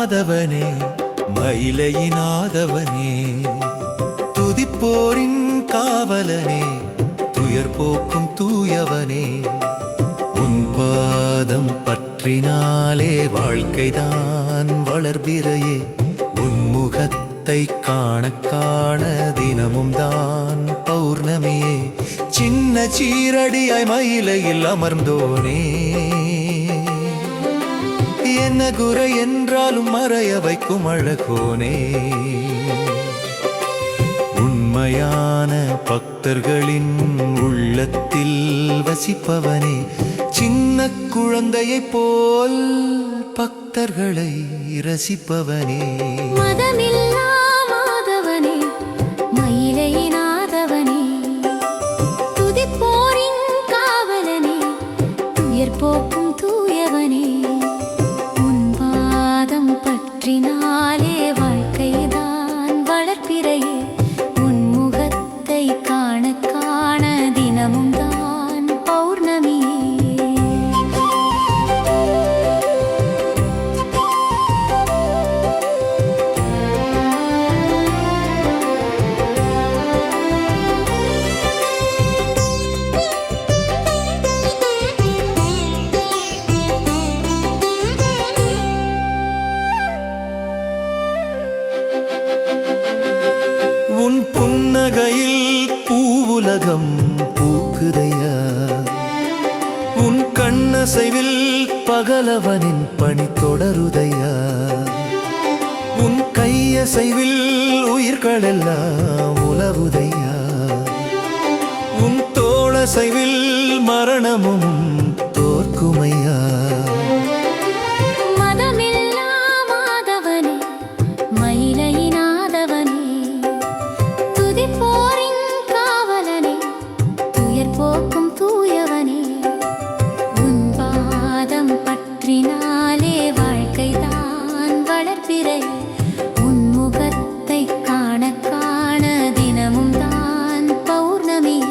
மாதவனே மயிலையினாதவனே துதிப்போரின் காவலனே துயர் போக்கும் தூயவனே உன் பாதம் பற்றினாலே வாழ்க்கைதான் வளர்பிறையே உன் முகத்தை காண காண தினமும் தான் பௌர்ணமியே சின்ன சீரடியாய் மயிலையில் அமர்ந்தோனே என்ன குறை என்றாலும் மறைய வைக்கும் அழகோனே உண்மையான பக்தர்களின் உள்ளத்தில் வசிப்பவனே சின்ன குழந்தையைப் போல் பக்தர்களை ரசிப்பவனே மதமில்லா மாதவனே மயிலையினாதவனே துதிப்போரின் காவலனே துயர் போக்கும் தூயவனே உன் பாதம் பற்றினாலே வாழ்க்கைதான் வளர்ப்பிறையே உன் முகத்தை காண காண தினமும் தான் பௌர்ணமியே உன் புன்னகையில் பூவுலகம் பூக்குதையா உன் கண்ணசைவில் பகலவனின் பணி தொடருதையா உன் கையசைவில் உயிர்களெல்லாம் உலவுதையா உன் தோளசைவில் மரணமும் தோற்குமையா மதமில்லா மாதவனே மயிலையினாதவனே துதிப்போரின் காவலனே துயர் போக்கும் தூயவனே உன் பாதம் பற்றினாலே வாழ்க்கைதான் வளர்ப்பிறையே உன் முகத்தை காண காண தினமும் தான் பௌர்ணமியே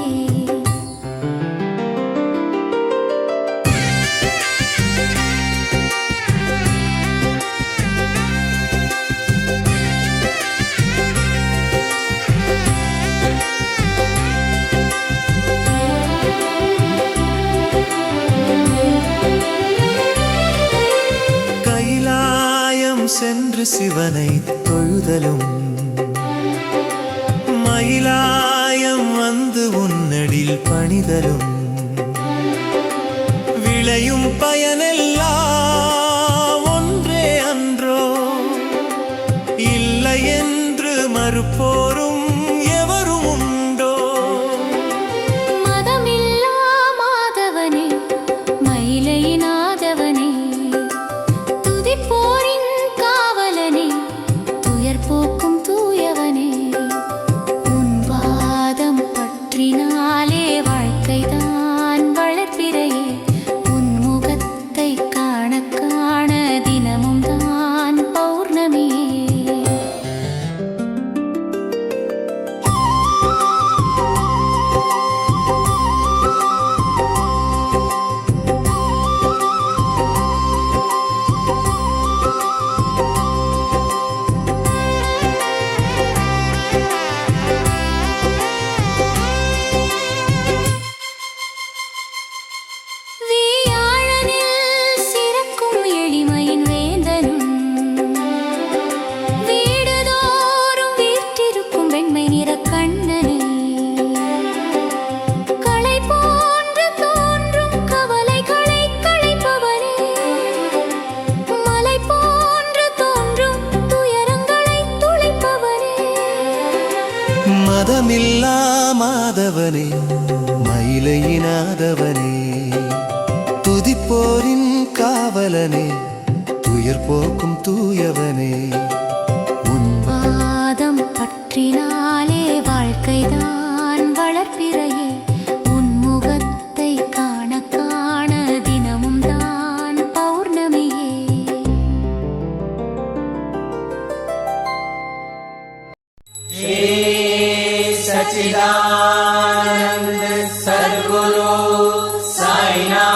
கைலாயம் சென்று சிவனை தொழுதலும் மயிலாயம் வந்து உன்னடில் பணிதலும் விளையும் பயனெல்லாம் ஒன்றே அன்றோ இல்லை என்று மறுப்போரும் எவரும் உண்டோ மதமில்லா மாதவனே மயிலையினாதவனே துதிப்போரின் காவலனே துயர் போக்கும் தூயவனே உன் பாதம் பற்றினாலே வாழ்க்கைதான் வளர்ப்பிறையே உன் முகத்தை காண காண தினமும் தான் பௌர்ணமியே வீயாழனில் சிறக்கும் எளிமையின் வேந்தனும் வீடுதோறும் வீற்றிருக்கும் வெண்மை நிற கண்ணனே களை போன்று தோன்றும் கவலைகளை களைப்பவனே மலை போன்று தோன்றும் துயரங்களை துளைப்பவனே மதமில்லா மாதவனே மயிலையினாதவனே துதிப்போரின் காவலனே துயர் போக்கும் தூயவனே உன் பாதம் பற்றினாலே வாழ்க்கைதான் வளர்ப்பிறையே உன் முகத்தை காண காண தினமும் தான் பௌர்ணமியே सच्चिदानंद सद्गुरु साईनाथ